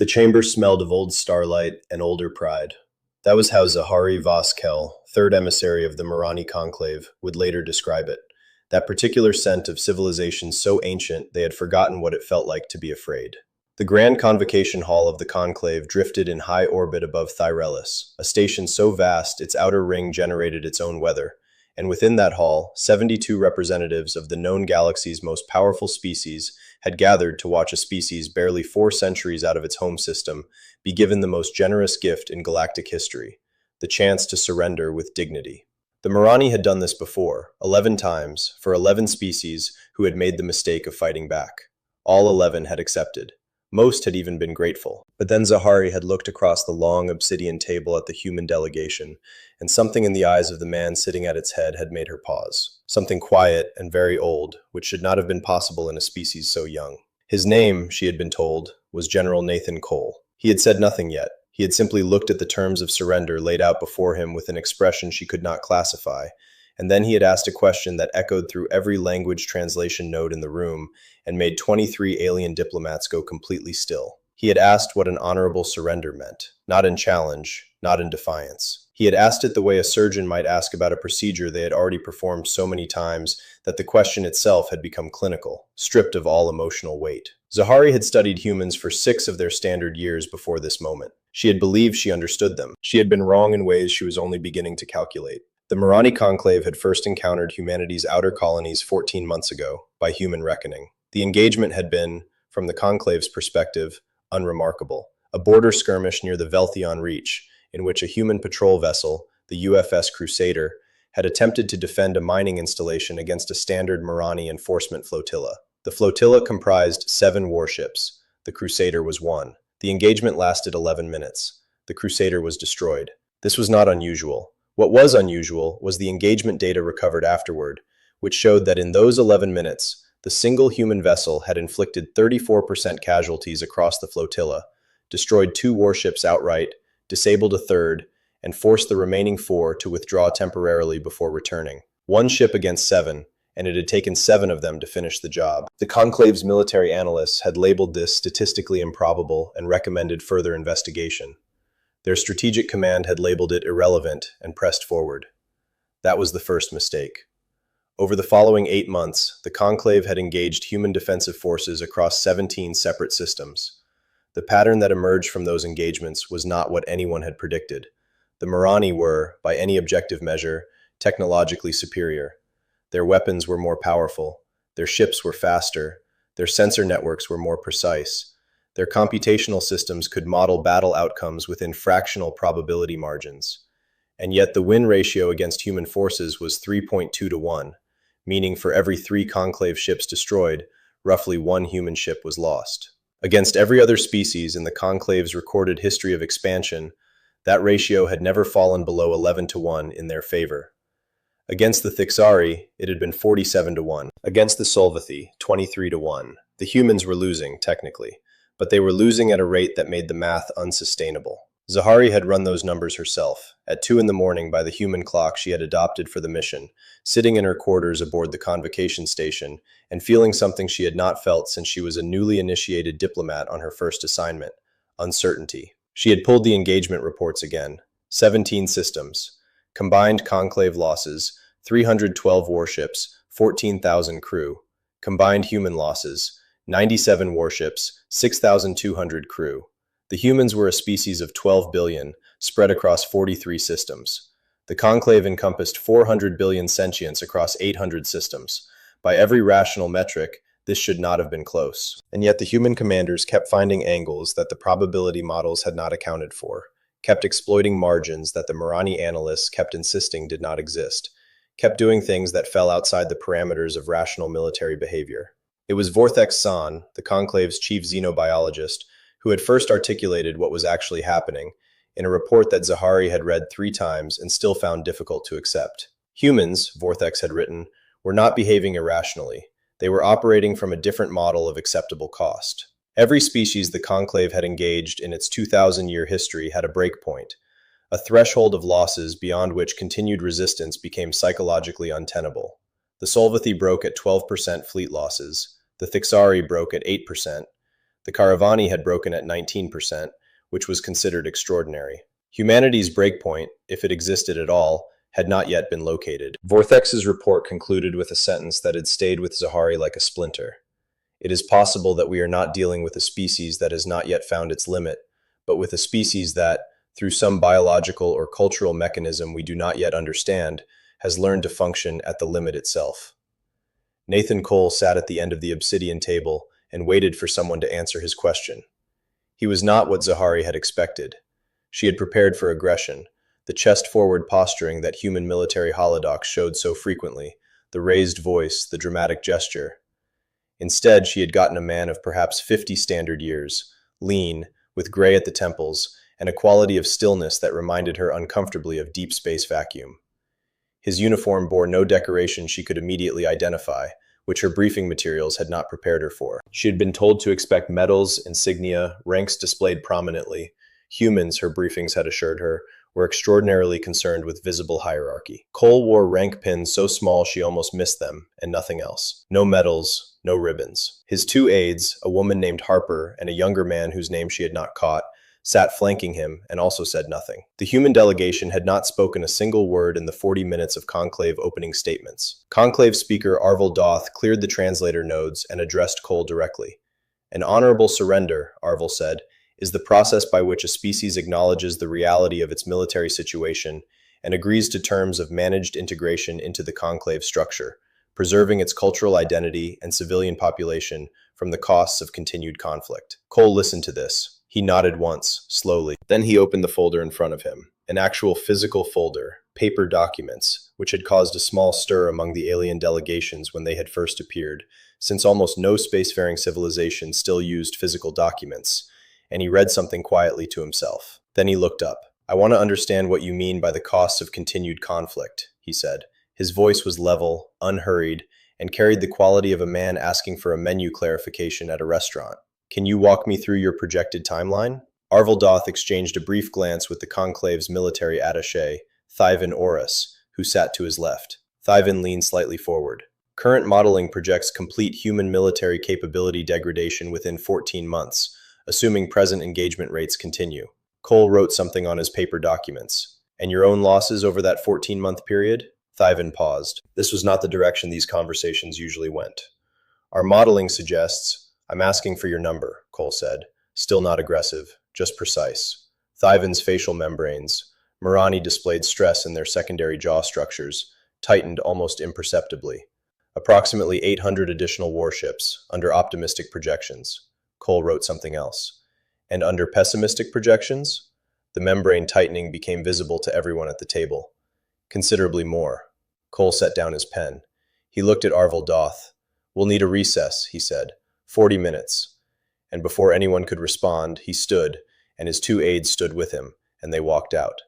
The chamber smelled of old starlight and older pride. That was how Zahari Voskel, third emissary of the Marani conclave, would later describe it. That particular scent of civilization so ancient they had forgotten what it felt like to be afraid. The grand convocation hall of the conclave drifted in high orbit above Thyrelis, a station so vast its outer ring generated its own weather, and within that hall, 72 representatives of the known galaxy's most powerful species had gathered to watch a species barely 4 centuries out of its home system be given the most generous gift in galactic history, the chance to surrender with dignity. The Marani had done this before, 11 times, for 11 species who had made the mistake of fighting back. All 11 had accepted. Most had even been grateful. But then Zahari had looked across the long obsidian table at the human delegation, and something in the eyes of the man sitting at its head had made her pause. Something quiet and very old, which should not have been possible in a species so young. His name, she had been told, was General Nathan Cole. He had said nothing yet. He had simply looked at the terms of surrender laid out before him with an expression she could not classify, and then he had asked a question that echoed through every language translation node in the room and made 23 alien diplomats go completely still. He had asked what an honorable surrender meant, not in challenge, not in defiance. He had asked it the way a surgeon might ask about a procedure they had already performed so many times that the question itself had become clinical, stripped of all emotional weight. Zahari had studied humans for 6 of their standard years before this moment. She had believed she understood them. She had been wrong in ways she was only beginning to calculate. The Marani conclave had first encountered humanity's outer colonies 14 months ago, by human reckoning. The engagement had been, from the conclave's perspective, unremarkable. A border skirmish near the Velthion Reach, in which a human patrol vessel, the UFS Crusader, had attempted to defend a mining installation against a standard Marani enforcement flotilla. The flotilla comprised 7 warships. The Crusader was one. The engagement lasted 11 minutes. The Crusader was destroyed. This was not unusual. What was unusual was the engagement data recovered afterward, which showed that in those 11 minutes, the single human vessel had inflicted 34% casualties across the flotilla, destroyed 2 warships outright, disabled a third, and forced the remaining 4 to withdraw temporarily before returning. 1 ship against 7, and it had taken 7 of them to finish the job. The conclave's military analysts had labeled this statistically improbable and recommended further investigation. Their strategic command had labeled it irrelevant and pressed forward. That was the first mistake. Over the following 8 months, the conclave had engaged human defensive forces across 17 separate systems. The pattern that emerged from those engagements was not what anyone had predicted. The Marani were, by any objective measure, technologically superior. Their weapons were more powerful, their ships were faster, their sensor networks were more precise. Their computational systems could model battle outcomes within fractional probability margins. And yet the win ratio against human forces was 3.2 to 1, meaning for every 3 conclave ships destroyed, roughly 1 human ship was lost. Against every other species in the conclave's recorded history of expansion, that ratio had never fallen below 11 to 1 in their favor. Against the Thixari, it had been 47 to 1. Against the Solvathi, 23 to 1. The humans were losing, technically, but they were losing at a rate that made the math unsustainable. Zahari had run those numbers herself, at 2 in the morning by the human clock she had adopted for the mission, sitting in her quarters aboard the convocation station, and feeling something she had not felt since she was a newly initiated diplomat on her first assignment: uncertainty. She had pulled the engagement reports again. 17 systems. Combined conclave losses, 312 warships, 14,000 crew. Combined human losses, 97 warships, 6,200 crew. The humans were a species of 12 billion, spread across 43 systems. The conclave encompassed 400 billion sentients across 800 systems. By every rational metric, this should not have been close. And yet the human commanders kept finding angles that the probability models had not accounted for, kept exploiting margins that the Marani analysts kept insisting did not exist, kept doing things that fell outside the parameters of rational military behavior. It was Vortex San, the conclave's chief xenobiologist, who had first articulated what was actually happening in a report that Zahari had read 3 times and still found difficult to accept. Humans, Vortex had written, were not behaving irrationally. They were operating from a different model of acceptable cost. Every species the conclave had engaged in its 2,000-year history had a breakpoint, a threshold of losses beyond which continued resistance became psychologically untenable. The Solvathi broke at 12% fleet losses. The Thixari broke at 8%. The Caravani had broken at 19%, which was considered extraordinary. Humanity's breakpoint, if it existed at all, had not yet been located. Vorthex's report concluded with a sentence that had stayed with Zahari like a splinter. It is possible that we are not dealing with a species that has not yet found its limit, but with a species that, through some biological or cultural mechanism we do not yet understand, has learned to function at the limit itself. Nathan Cole sat at the end of the obsidian table and waited for someone to answer his question. He was not what Zahari had expected. She had prepared for aggression, the chest-forward posturing that human military holodocs showed so frequently, the raised voice, the dramatic gesture. Instead, she had gotten a man of perhaps 50 standard years, lean, with gray at the temples, and a quality of stillness that reminded her uncomfortably of deep space vacuum. His uniform bore no decoration she could immediately identify, which her briefing materials had not prepared her for. She had been told to expect medals, insignia, ranks displayed prominently. Humans, her briefings had assured her, were extraordinarily concerned with visible hierarchy. Cole wore rank pins so small she almost missed them, and nothing else. No medals, no ribbons. His two aides, a woman named Harper and a younger man whose name she had not caught, sat flanking him and also said nothing. The human delegation had not spoken a single word in the 40 minutes of conclave opening statements. Conclave speaker Arvel Doth cleared the translator nodes and addressed Cole directly. An honorable surrender, Arvel said, is the process by which a species acknowledges the reality of its military situation and agrees to terms of managed integration into the conclave structure, preserving its cultural identity and civilian population from the costs of continued conflict. Cole listened to this. He nodded once, slowly. Then he opened the folder in front of him, an actual physical folder, paper documents, which had caused a small stir among the alien delegations when they had first appeared, since almost no spacefaring civilization still used physical documents, and he read something quietly to himself. Then he looked up. "I want to understand what you mean by the costs of continued conflict," he said. His voice was level, unhurried, and carried the quality of a man asking for a menu clarification at a restaurant. "Can you walk me through your projected timeline?" Arvel Doth exchanged a brief glance with the conclave's military attaché, Thyvan Orus, who sat to his left. Thyvan leaned slightly forward. "Current modeling projects complete human military capability degradation within 14 months, assuming present engagement rates continue." Cole wrote something on his paper documents. "And your own losses over that 14-month period?" Thyvan paused. This was not the direction these conversations usually went. "Our modeling suggests—" "I'm asking for your number," Cole said, still not aggressive, just precise. Thyvan's facial membranes, Marani displayed stress in their secondary jaw structures, tightened almost imperceptibly. "Approximately 800 additional warships, under optimistic projections." Cole wrote something else. "And under pessimistic projections?" The membrane tightening became visible to everyone at the table. "Considerably more." Cole set down his pen. He looked at Arvel Doth. "We'll need a recess," he said. 40 minutes. And before anyone could respond, he stood, and his two aides stood with him, and they walked out.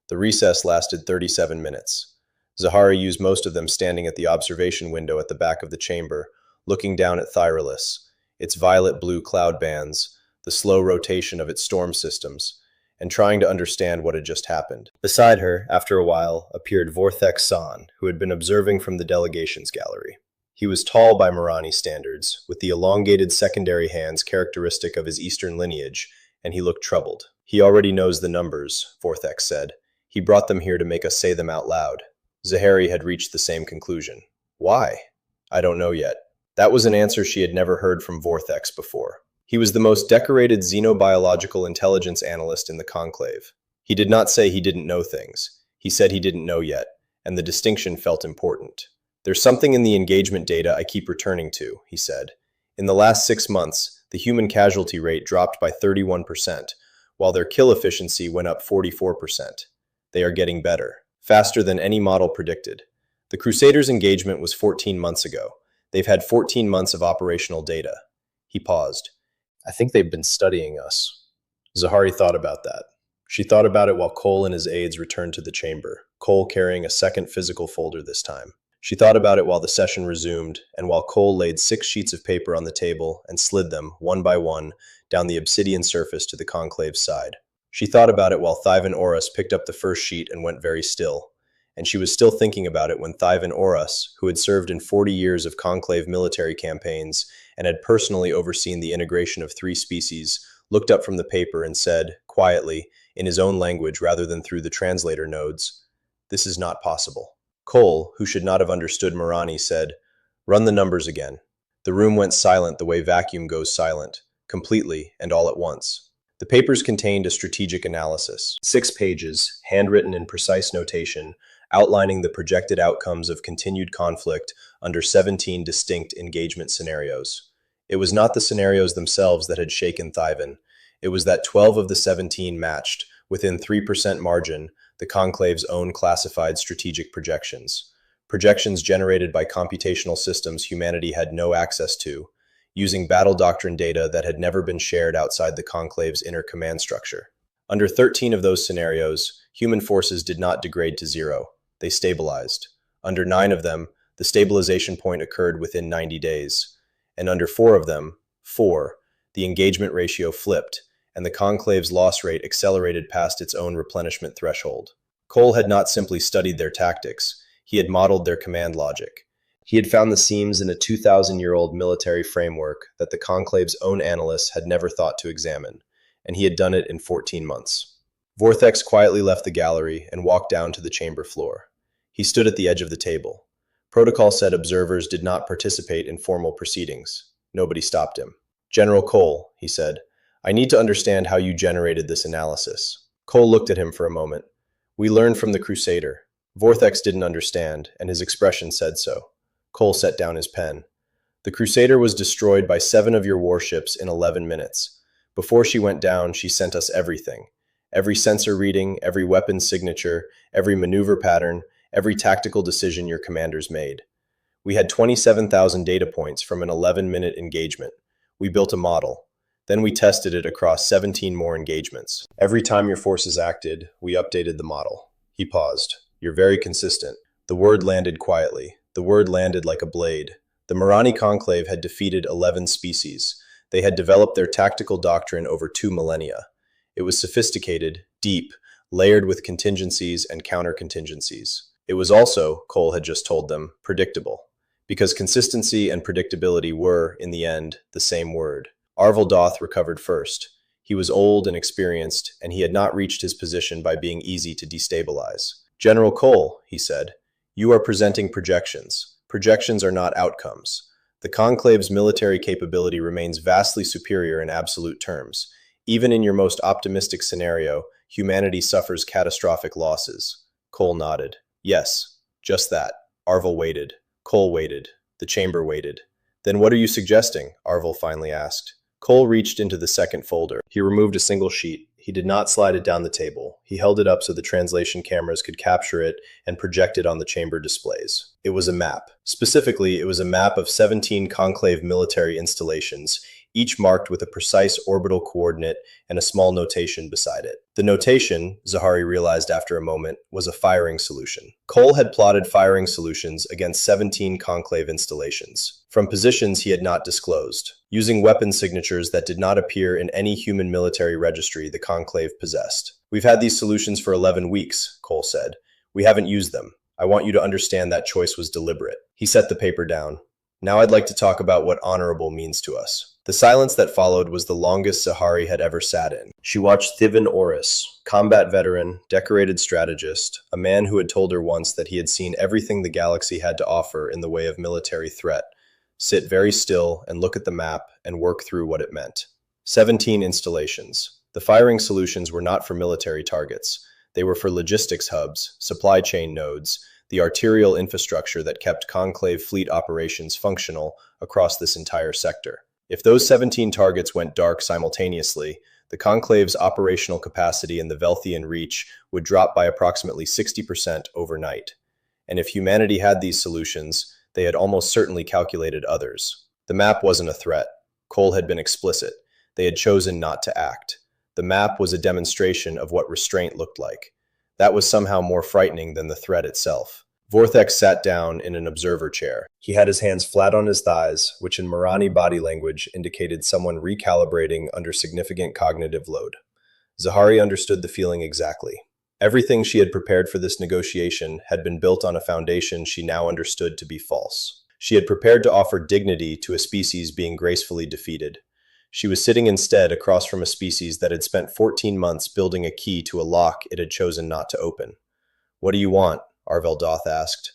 The recess lasted 37 minutes. Zahari used most of them standing at the observation window at the back of the chamber, looking down at Thyrelis, its violet-blue cloud bands, the slow rotation of its storm systems, and trying to understand what had just happened. Beside her, after a while, appeared Vorthex San, who had been observing from the delegations gallery. He was tall by Marani standards, with the elongated secondary hands characteristic of his Eastern lineage, and he looked troubled. "He already knows the numbers," Vorthex said. "He brought them here to make us say them out loud." Zahari had reached the same conclusion. "Why?" "I don't know yet." That was an answer she had never heard from Vorthex before. He was the most decorated xenobiological intelligence analyst in the conclave. He did not say he didn't know things. He said he didn't know yet, and the distinction felt important. "There's something in the engagement data I keep returning to," he said. "In the last 6 months, the human casualty rate dropped by 31%, while their kill efficiency went up 44%. They are getting better, faster than any model predicted. The Crusaders' engagement was 14 months ago. They've had 14 months of operational data." He paused. "I think they've been studying us." Zahari thought about that. She thought about it while Cole and his aides returned to the chamber, Cole carrying a second physical folder this time. She thought about it while the session resumed, and while Cole laid 6 sheets of paper on the table and slid them, one by one, down the obsidian surface to the conclave's side. She thought about it while Thyvan Orus picked up the first sheet and went very still. And she was still thinking about it when Thyvan Orus, who had served in 40 years of conclave military campaigns and had personally overseen the integration of three species, looked up from the paper and said, quietly, in his own language rather than through the translator nodes, "This is not possible." Cole, who should not have understood Marani, said, "Run the numbers again." The room went silent the way vacuum goes silent, completely and all at once. The papers contained a strategic analysis, 6 pages, handwritten in precise notation, outlining the projected outcomes of continued conflict under 17 distinct engagement scenarios. It was not the scenarios themselves that had shaken Thyvan. It was that 12 of the 17 matched, within 3% margin, the Conclave's own classified strategic projections. Projections generated by computational systems humanity had no access to, using battle doctrine data that had never been shared outside the Conclave's inner command structure. Under 13 of those scenarios, human forces did not degrade to zero. They stabilized. Under 9 of them, the stabilization point occurred within 90 days. And under 4 of them, 4, the engagement ratio flipped, and the Conclave's loss rate accelerated past its own replenishment threshold. Cole had not simply studied their tactics, he had modeled their command logic. He had found the seams in a 2,000-year-old military framework that the Conclave's own analysts had never thought to examine, and he had done it in 14 months. Vortex quietly left the gallery and walked down to the chamber floor. He stood at the edge of the table. Protocol said observers did not participate in formal proceedings. Nobody stopped him. "General Cole," he said, "I need to understand how you generated this analysis." Cole looked at him for a moment. "We learned from the Crusader." Vortex didn't understand, and his expression said so. Cole set down his pen. "The Crusader was destroyed by 7 of your warships in 11 minutes. Before she went down, she sent us everything. Every sensor reading, every weapon signature, every maneuver pattern, every tactical decision your commanders made. We had 27,000 data points from an 11-minute engagement. We built a model. Then we tested it across 17 more engagements. Every time your forces acted, we updated the model." He paused. "You're very consistent." The word landed quietly. The word landed like a blade. The Marani Conclave had defeated 11 species. They had developed their tactical doctrine over 2 millennia. It was sophisticated, deep, layered with contingencies and counter-contingencies. It was also, Cole had just told them, predictable. Because consistency and predictability were, in the end, the same word. Arvel Doth recovered first. He was old and experienced, and he had not reached his position by being easy to destabilize. "General Cole," he said, "you are presenting projections. Projections are not outcomes. The Conclave's military capability remains vastly superior in absolute terms. Even in your most optimistic scenario, humanity suffers catastrophic losses." Cole nodded. "Yes, just that." Arvel waited. Cole waited. The chamber waited. "Then what are you suggesting?" Arvel finally asked. Cole reached into the second folder. He removed a single sheet. He did not slide it down the table. He held it up so the translation cameras could capture it and project it on the chamber displays. It was a map. Specifically, it was a map of 17 Conclave military installations, each marked with a precise orbital coordinate and a small notation beside it. The notation, Zahari realized after a moment, was a firing solution. Cole had plotted firing solutions against 17 Conclave installations, from positions he had not disclosed, using weapon signatures that did not appear in any human military registry the Conclave possessed. "We've had these solutions for 11 weeks, Cole said. "We haven't used them. I want you to understand that choice was deliberate." He set the paper down. "Now I'd like to talk about what honorable means to us." The silence that followed was the longest Zahari had ever sat in. She watched Thivan Oris, combat veteran, decorated strategist, a man who had told her once that he had seen everything the galaxy had to offer in the way of military threat, sit very still and look at the map and work through what it meant. 17 installations. The firing solutions were not for military targets. They were for logistics hubs, supply chain nodes, the arterial infrastructure that kept Conclave fleet operations functional across this entire sector. If those 17 targets went dark simultaneously, the Conclave's operational capacity in the Velthian reach would drop by approximately 60% overnight. And if humanity had these solutions, they had almost certainly calculated others. The map wasn't a threat. Cole had been explicit. They had chosen not to act. The map was a demonstration of what restraint looked like. That was somehow more frightening than the threat itself. Vortex sat down in an observer chair. He had his hands flat on his thighs, which in Marani body language indicated someone recalibrating under significant cognitive load. Zahari understood the feeling exactly. Everything she had prepared for this negotiation had been built on a foundation she now understood to be false. She had prepared to offer dignity to a species being gracefully defeated. She was sitting instead across from a species that had spent 14 months building a key to a lock it had chosen not to open. "What do you want?" Arvel Doth asked.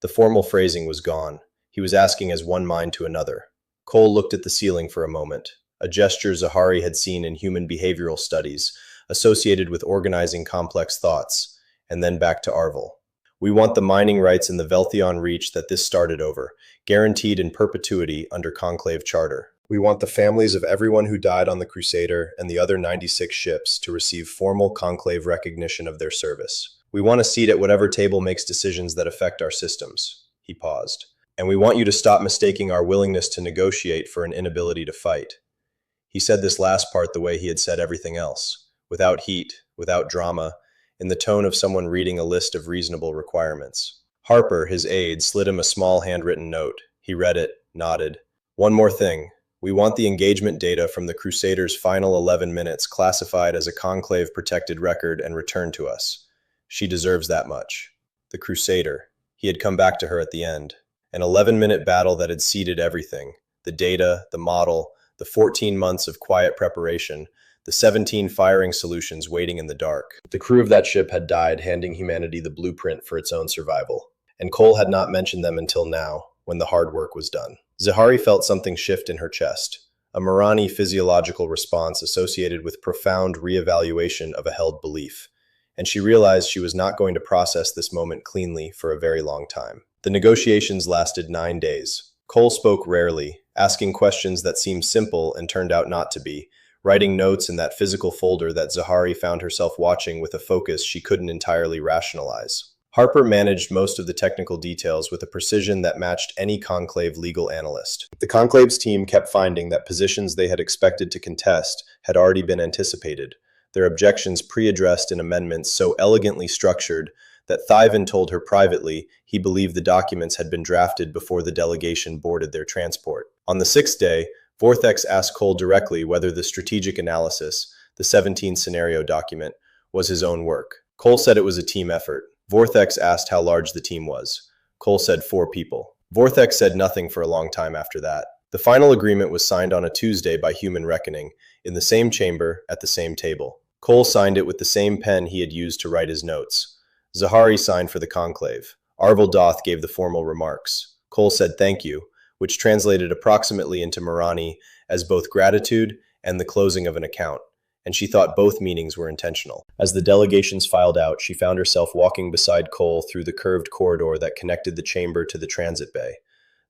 The formal phrasing was gone. He was asking as one mind to another. Cole looked at the ceiling for a moment, a gesture Zahari had seen in human behavioral studies, associated with organizing complex thoughts, and then back to Arvel. "We want the mining rights in the Veltheon Reach that this started over, guaranteed in perpetuity under Conclave Charter. We want the families of everyone who died on the Crusader and the other 96 ships to receive formal Conclave recognition of their service. We want a seat at whatever table makes decisions that affect our systems." He paused. "And we want you to stop mistaking our willingness to negotiate for an inability to fight." He said this last part the way he had said everything else, without heat, without drama, in the tone of someone reading a list of reasonable requirements. Harper, his aide, slid him a small handwritten note. He read it, nodded. "One more thing. We want the engagement data from the Crusaders' final 11 minutes classified as a Conclave-protected record and returned to us. She deserves that much." The Crusader. He had come back to her at the end. An 11-minute battle that had seeded everything. The data, the model, the 14 months of quiet preparation, the 17 firing solutions waiting in the dark. The crew of that ship had died, handing humanity the blueprint for its own survival. And Cole had not mentioned them until now, when the hard work was done. Zahari felt something shift in her chest, a Marani physiological response associated with profound reevaluation of a held belief. And she realized she was not going to process this moment cleanly for a very long time. The negotiations lasted 9 days. Cole spoke rarely, asking questions that seemed simple and turned out not to be, writing notes in that physical folder that Zahari found herself watching with a focus she couldn't entirely rationalize. Harper managed most of the technical details with a precision that matched any Conclave legal analyst. The Conclave's team kept finding that positions they had expected to contest had already been anticipated, their objections pre-addressed in amendments so elegantly structured that Thyvan told her privately he believed the documents had been drafted before the delegation boarded their transport. On the 6th day, Vortex asked Cole directly whether the strategic analysis, the 17th scenario document, was his own work. Cole said it was a team effort. Vortex asked how large the team was. Cole said 4 people. Vortex said nothing for a long time after that. The final agreement was signed on a Tuesday by human reckoning, in the same chamber, at the same table. Cole signed it with the same pen he had used to write his notes. Zahari signed for the conclave. Arvel Doth gave the formal remarks. Cole said thank you, which translated approximately into Marani as both gratitude and the closing of an account, and she thought both meanings were intentional. As the delegations filed out, she found herself walking beside Cole through the curved corridor that connected the chamber to the transit bay,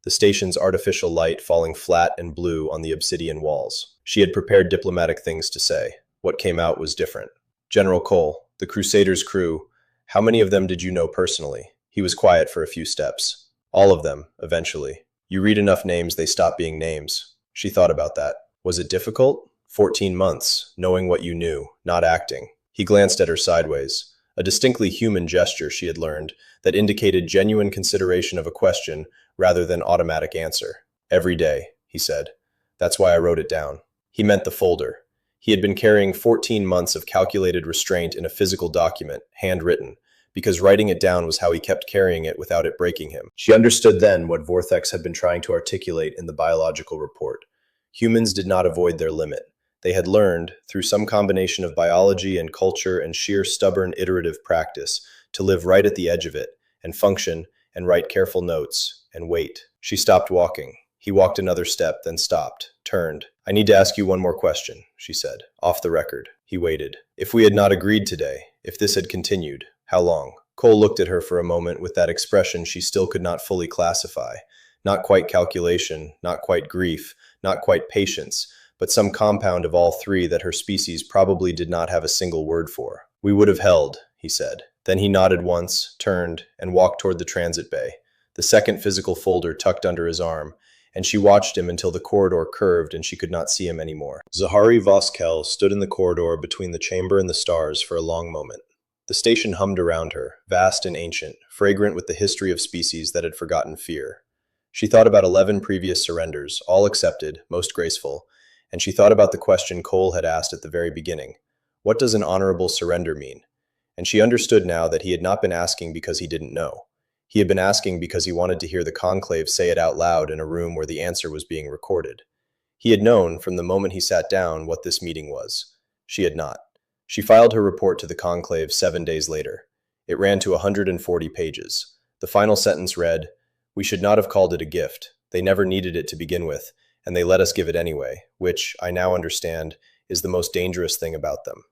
the station's artificial light falling flat and blue on the obsidian walls. She had prepared diplomatic things to say. What came out was different. "General Cole, the Crusaders' crew, how many of them did you know personally?" He was quiet for a few steps. "All of them, eventually. You read enough names, they stop being names." She thought about that. Was it difficult? 14 months, knowing what you knew, not acting. He glanced at her sideways, a distinctly human gesture she had learned that indicated genuine consideration of a question rather than automatic answer. "Every day," he said. "That's why I wrote it down." He meant the folder. He had been carrying 14 months of calculated restraint in a physical document, handwritten, because writing it down was how he kept carrying it without it breaking him. She understood then what Vortex had been trying to articulate in the biological report. Humans did not avoid their limit. They had learned, through some combination of biology and culture and sheer stubborn iterative practice, to live right at the edge of it, and function, and write careful notes, and wait. She stopped walking. He walked another step, then stopped, turned. "I need to ask you one more question," she said, off the record. He waited. "If we had not agreed today, if this had continued, how long?" Cole looked at her for a moment with that expression she still could not fully classify. Not quite calculation, not quite grief, not quite patience, but some compound of all three that her species probably did not have a single word for. "We would have held," he said. Then he nodded once, turned, and walked toward the transit bay, the second physical folder tucked under his arm, and she watched him until the corridor curved and she could not see him anymore. Zahari Voskel stood in the corridor between the chamber and the stars for a long moment. The station hummed around her, vast and ancient, fragrant with the history of species that had forgotten fear. She thought about 11 previous surrenders, all accepted, most graceful, and she thought about the question Cole had asked at the very beginning. What does an honorable surrender mean? And she understood now that he had not been asking because he didn't know. He had been asking because he wanted to hear the conclave say it out loud in a room where the answer was being recorded. He had known, from the moment he sat down, what this meeting was. She had not. She filed her report to the conclave 7 days later. It ran to 140 pages. The final sentence read, "We should not have called it a gift. They never needed it to begin with, and they let us give it anyway, which, I now understand, is the most dangerous thing about them."